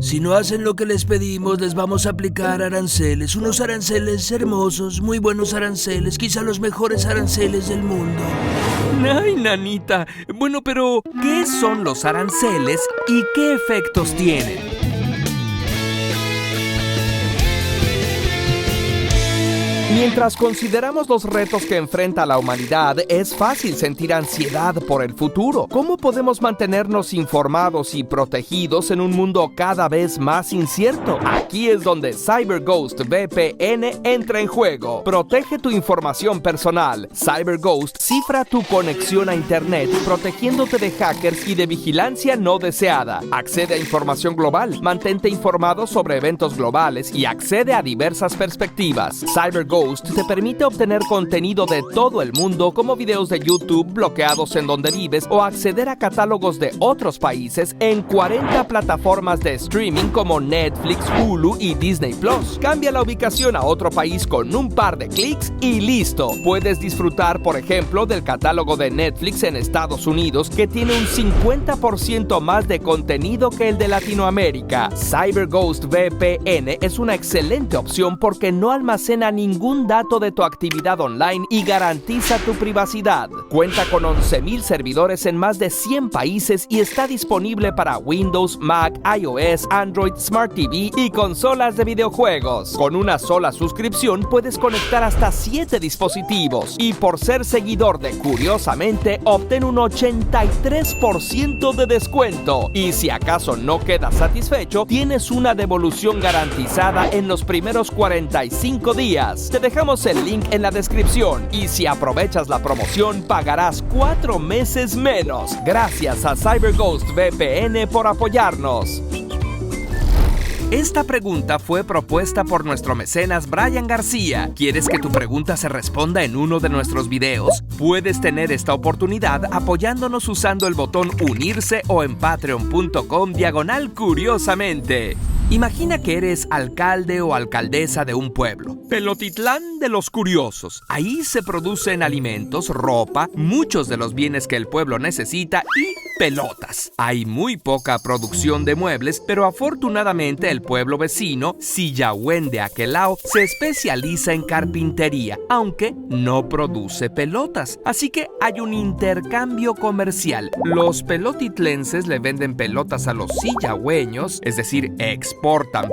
Si no hacen lo que les pedimos, les vamos a aplicar aranceles. Unos aranceles hermosos, muy buenos aranceles, quizá los mejores aranceles del mundo. Ay, nanita. Bueno, pero ¿qué son los aranceles y qué efectos tienen? Mientras consideramos los retos que enfrenta la humanidad, es fácil sentir ansiedad por el futuro. ¿Cómo podemos mantenernos informados y protegidos en un mundo cada vez más incierto? Aquí es donde CyberGhost VPN entra en juego. Protege tu información personal. CyberGhost cifra tu conexión a Internet, protegiéndote de hackers y de vigilancia no deseada. Accede a información global, mantente informado sobre eventos globales y accede a diversas perspectivas. CyberGhost te permite obtener contenido de todo el mundo, como videos de YouTube bloqueados en donde vives, o acceder a catálogos de otros países en 40 plataformas de streaming como Netflix, Hulu y Disney Plus. Cambia la ubicación a otro país con un par de clics y listo. Puedes disfrutar, por ejemplo, del catálogo de Netflix en Estados Unidos, que tiene un 50% más de contenido que el de Latinoamérica. CyberGhost VPN es una excelente opción porque no almacena ningún dato de tu actividad online y garantiza tu privacidad. Cuenta con 11,000 servidores en más de 100 países y está disponible para Windows, Mac, iOS, Android, Smart TV y consolas de videojuegos. Con una sola suscripción puedes conectar hasta 7 dispositivos y por ser seguidor de Curiosamente, obtén un 83% de descuento. Y si acaso no quedas satisfecho, tienes una devolución garantizada en los primeros 45 días. Te dejamos el link en la descripción y si aprovechas la promoción pagarás 4 meses menos. Gracias a CyberGhost VPN por apoyarnos. Esta pregunta fue propuesta por nuestro mecenas Brian García. ¿Quieres que tu pregunta se responda en uno de nuestros videos? Puedes tener esta oportunidad apoyándonos usando el botón unirse o en patreon.com/curiosamente. Imagina que eres alcalde o alcaldesa de un pueblo. Pelotitlán de los curiosos. Ahí se producen alimentos, ropa, muchos de los bienes que el pueblo necesita y pelotas. Hay muy poca producción de muebles, pero afortunadamente el pueblo vecino, Sillahuén de Aquelao, se especializa en carpintería, aunque no produce pelotas. Así que hay un intercambio comercial. Los pelotitlenses le venden pelotas a los sillahueños, es decir, exportan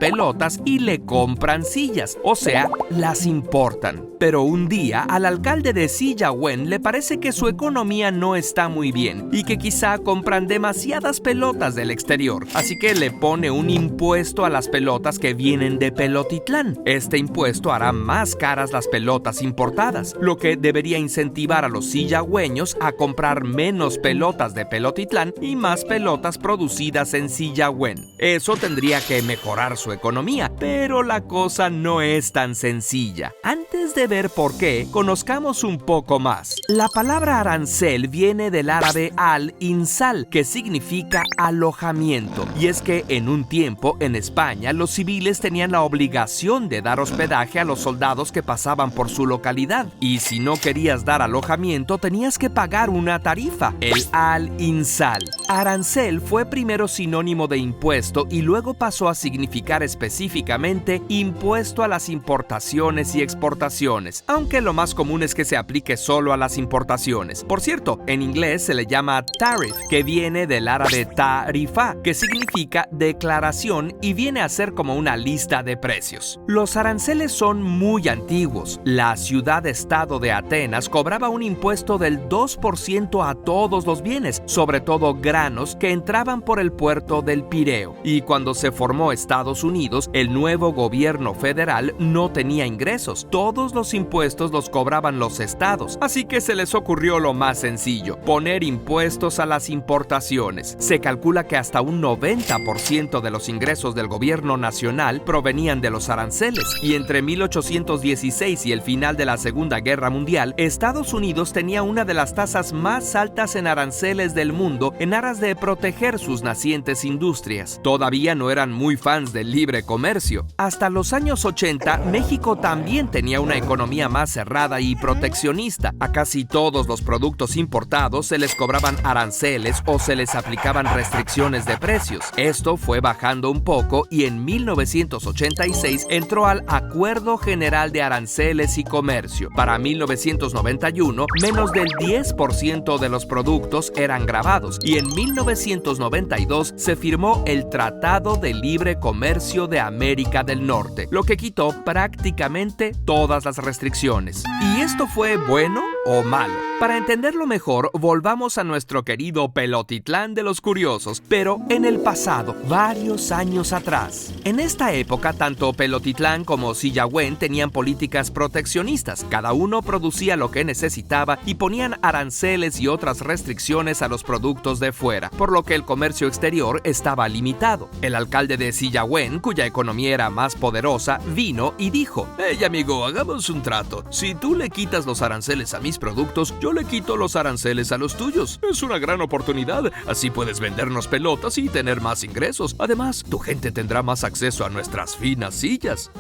pelotas y le compran sillas, o sea, las importan. Pero un día al alcalde de Sillahuén le parece que su economía no está muy bien y que quizá compran demasiadas pelotas del exterior, así que le pone un impuesto a las pelotas que vienen de Pelotitlán. Este impuesto hará más caras las pelotas importadas, lo que debería incentivar a los sillahueños a comprar menos pelotas de Pelotitlán y más pelotas producidas en Sillahuén. Eso tendría que mejorar su economía, pero la cosa no es tan sencilla. Antes de ver por qué, conozcamos un poco más. La palabra arancel viene del árabe al-insal, que significa alojamiento. Y es que en un tiempo, en España, los civiles tenían la obligación de dar hospedaje a los soldados que pasaban por su localidad. Y si no querías dar alojamiento, tenías que pagar una tarifa, el al-insal. Arancel fue primero sinónimo de impuesto y luego pasó a significar específicamente impuesto a las importaciones y exportaciones, aunque lo más común es que se aplique solo a las importaciones. Por cierto, en inglés se le llama tariff, que viene del árabe tarifa, que significa declaración y viene a ser como una lista de precios. Los aranceles son muy antiguos. La ciudad-estado de Atenas cobraba un impuesto del 2% a todos los bienes, sobre todo granos, que entraban por el puerto del Pireo. Y cuando se formó Estados Unidos, el nuevo gobierno federal no tenía ingresos. Todos los impuestos los cobraban los estados, así que se les ocurrió lo más sencillo: poner impuestos a las importaciones. Se calcula que hasta un 90% de los ingresos del gobierno nacional provenían de los aranceles, y entre 1816 y el final de la Segunda Guerra Mundial, Estados Unidos tenía una de las tasas más altas en aranceles del mundo, en aras de proteger sus nacientes industrias. Todavía no eran muy fans del libre comercio. Hasta los años 80, México también tenía una economía más cerrada y proteccionista. A casi todos los productos importados se les cobraban aranceles o se les aplicaban restricciones de precios. Esto fue bajando un poco y en 1986 entró al Acuerdo General de Aranceles y Comercio. Para 1991, menos del 10% de los productos eran gravados y en 1992 se firmó el Tratado de Libre Comercio de América del Norte, lo que quitó prácticamente todas las restricciones. ¿Y esto fue bueno o malo? Para entenderlo mejor, volvamos a nuestro querido Pelotitlán de los Curiosos, pero en el pasado, varios años atrás. En esta época, tanto Pelotitlán como Sillahuen tenían políticas proteccionistas. Cada uno producía lo que necesitaba y ponían aranceles y otras restricciones a los productos de fuera, por lo que el comercio exterior estaba limitado. El alcalde de Sillahuen, cuya economía era más poderosa, vino y dijo: Hey amigo, hagamos un trato. Si tú le quitas los aranceles a mis productos, yo le quito los aranceles a los tuyos. Es una gran oportunidad. Así puedes vendernos pelotas y tener más ingresos. Además, tu gente tendrá más acceso a nuestras finas sillas.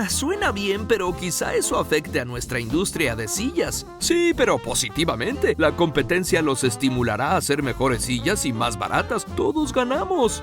Suena bien, pero quizá eso afecte a nuestra industria de sillas. Sí, pero positivamente. La competencia los estimulará a hacer mejores sillas y más baratas. Todos ganamos.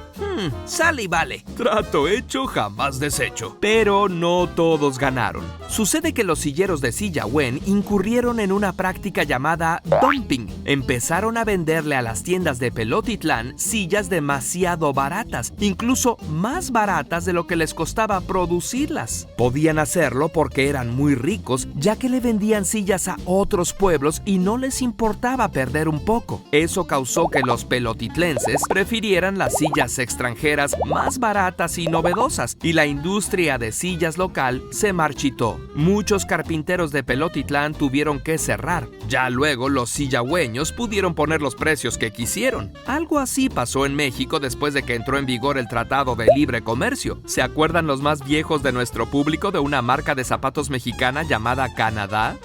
Sale y vale. Trato hecho, jamás deshecho. Pero no todos ganaron. Sucede que los silleros de Sillahuen incurrieron en una práctica llamada dumping. Empezaron a venderle a las tiendas de Pelotitlán sillas demasiado baratas, incluso más baratas de lo que les costaba producirlas. Podían hacerlo porque eran muy ricos, ya que le vendían sillas a otros pueblos y no les importaba perder un poco. Eso causó que los pelotitlenses prefirieran las sillas extranjeras más baratas y novedosas, y la industria de sillas local se marchitó. Muchos carpinteros de Pelotitlán tuvieron que cerrar. Ya luego los sillahüeños pudieron poner los precios que quisieron. Algo así pasó en México después de que entró en vigor el Tratado de Libre Comercio. ¿Se acuerdan los más viejos de nuestro público de una marca de zapatos mexicana llamada Canadá?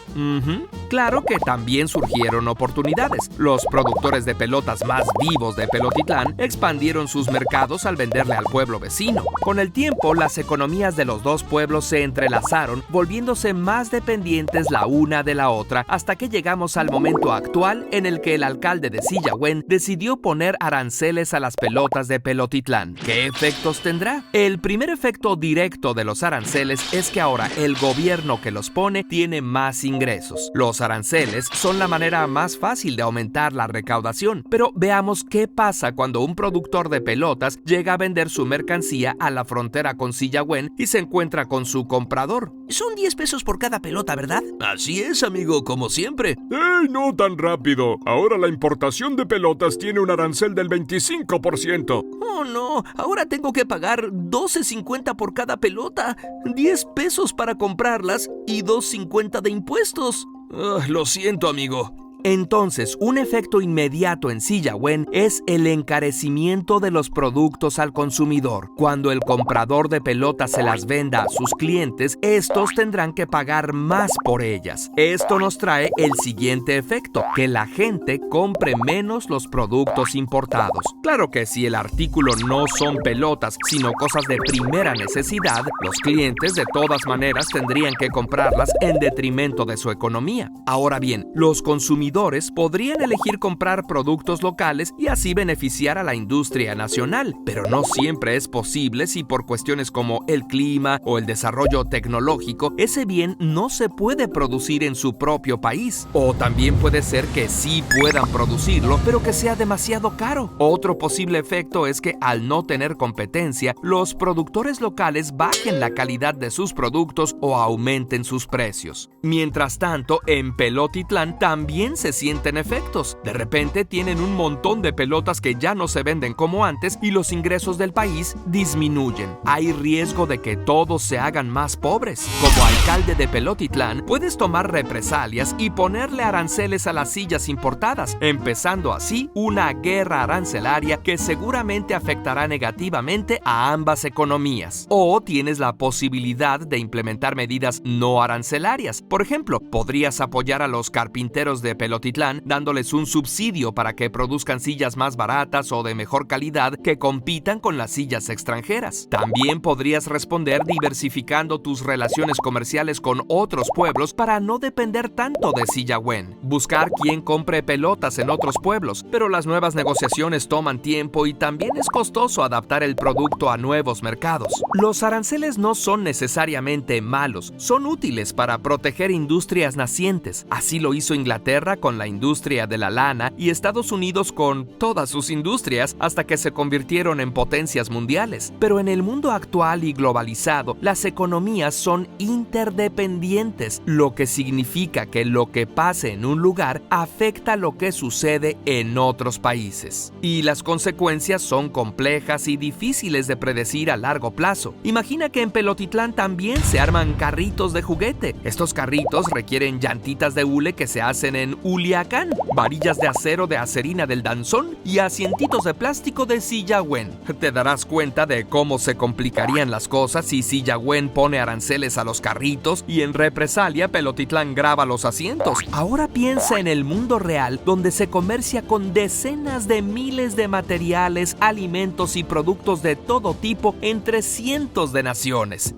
Claro que también surgieron oportunidades. Los productores de pelotas más vivos de Pelotitlán expandieron sus mercados al venderle al pueblo vecino. Con el tiempo, las economías de los dos pueblos se entrelazaron, volviéndose más dependientes la una de la otra, hasta que llegamos al momento actual en el que el alcalde de Sillahuen decidió poner aranceles a las pelotas de Pelotitlán. ¿Qué efectos tendrá? El primer efecto directo de los aranceles es que ahora el gobierno que los pone tiene más ingresos. Los aranceles son la manera más fácil de aumentar la recaudación, pero veamos qué pasa cuando un productor de pelotas llega a vender su mercancía a la frontera con Sillahuen y se encuentra con su comprador. Son 10 pesos por cada pelota, ¿verdad? Así es, amigo, como siempre. ¡Ey, no tan rápido! Ahora la importación de pelotas tiene un arancel del 25%. Oh, no, ahora tengo que pagar $12.50 por cada pelota, 10 pesos para comprarlas y $2.50 de impuestos. Lo siento, amigo. Entonces, un efecto inmediato en Sillahuen es el encarecimiento de los productos al consumidor. Cuando el comprador de pelotas se las venda a sus clientes, estos tendrán que pagar más por ellas. Esto nos trae el siguiente efecto, que la gente compre menos los productos importados. Claro que si el artículo no son pelotas, sino cosas de primera necesidad, los clientes de todas maneras tendrían que comprarlas en detrimento de su economía. Ahora bien, los consumidores podrían elegir comprar productos locales y así beneficiar a la industria nacional, pero no siempre es posible si por cuestiones como el clima o el desarrollo tecnológico ese bien no se puede producir en su propio país. O también puede ser que sí puedan producirlo, pero que sea demasiado caro. Otro posible efecto es que al no tener competencia, los productores locales bajen la calidad de sus productos o aumenten sus precios. Mientras tanto, en Pelotitlán también se sienten efectos. De repente tienen un montón de pelotas que ya no se venden como antes y los ingresos del país disminuyen. Hay riesgo de que todos se hagan más pobres. Como alcalde de Pelotitlán, puedes tomar represalias y ponerle aranceles a las sillas importadas, empezando así una guerra arancelaria que seguramente afectará negativamente a ambas economías. O tienes la posibilidad de implementar medidas no arancelarias. Por ejemplo, podrías apoyar a los carpinteros de Pelotitlán Pelotitlán, dándoles un subsidio para que produzcan sillas más baratas o de mejor calidad que compitan con las sillas extranjeras. También podrías responder diversificando tus relaciones comerciales con otros pueblos para no depender tanto de Sillahuén. Buscar quién compre pelotas en otros pueblos, pero las nuevas negociaciones toman tiempo y también es costoso adaptar el producto a nuevos mercados. Los aranceles no son necesariamente malos, son útiles para proteger industrias nacientes. Así lo hizo Inglaterra con la industria de la lana y Estados Unidos con todas sus industrias hasta que se convirtieron en potencias mundiales. Pero en el mundo actual y globalizado, las economías son interdependientes, lo que significa que lo que pase en un lugar afecta lo que sucede en otros países. Y las consecuencias son complejas y difíciles de predecir a largo plazo. Imagina que en Pelotitlán también se arman carritos de juguete. Estos carritos requieren llantitas de hule que se hacen en Uliacán, varillas de acero de Acerina del Danzón y asientitos de plástico de Sillahuén. Te darás cuenta de cómo se complicarían las cosas si Sillahuén pone aranceles a los carritos y en represalia Pelotitlán graba los asientos. Ahora piensa en el mundo real, donde se comercia con decenas de miles de materiales, alimentos y productos de todo tipo entre cientos de naciones.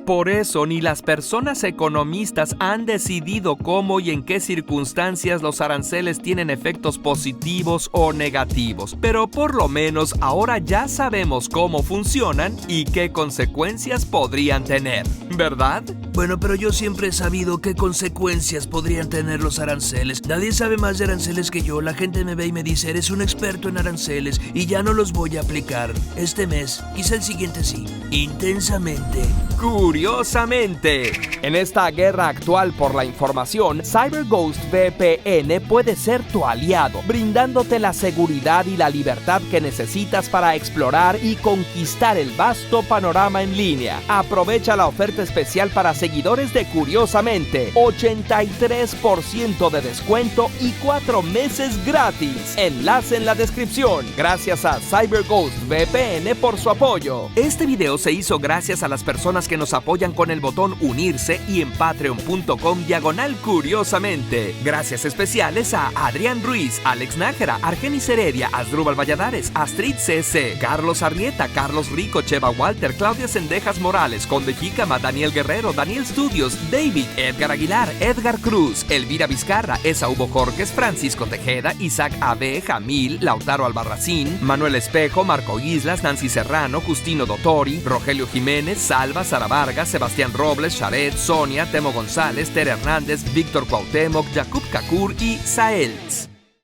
Por eso ni las personas economistas han decidido cómo y en qué circunstancias los aranceles tienen efectos positivos o negativos, pero por lo menos ahora ya sabemos cómo funcionan y qué consecuencias podrían tener, ¿verdad? Bueno, pero yo siempre he sabido qué consecuencias podrían tener los aranceles. Nadie sabe más de aranceles que yo. La gente me ve y me dice, eres un experto en aranceles y ya no los voy a aplicar este mes. Quizá el siguiente sí. Intensamente. Curiosamente, en esta guerra actual por la información, CyberGhost VPN puede ser tu aliado, brindándote la seguridad y la libertad que necesitas para explorar y conquistar el vasto panorama en línea. Aprovecha la oferta especial para seguidores de Curiosamente, 83% de descuento y 4 meses gratis. Enlace en la descripción. Gracias a CyberGhost VPN por su apoyo. Este video se hizo gracias a las personas que nos apoyan con el botón unirse y en patreon.com/curiosamente. Gracias especiales a Adrián Ruiz, Alex Nájera, Argenis Heredia, Asdrúbal Valladares, Astrid CC, Carlos Arrieta, Carlos Rico, Cheva Walter, Claudia Cendejas Morales, Conde Jícama, Daniel Guerrero, Daniel Studios, David, Edgar Aguilar, Edgar Cruz, Elvira Vizcarra, Esaúbo Jorges, Francisco Tejeda, Isaac A.B., Jamil, Lautaro Albarracín, Manuel Espejo, Marco Islas, Nancy Serrano, Justino Dottori, Rogelio Jiménez, Salva, Sara Vargas, Sebastián Robles, Sharet, Sonia, Temo González, Tere Hernández, Víctor Cuauhtémoc, Jakub Kakur y Saelz.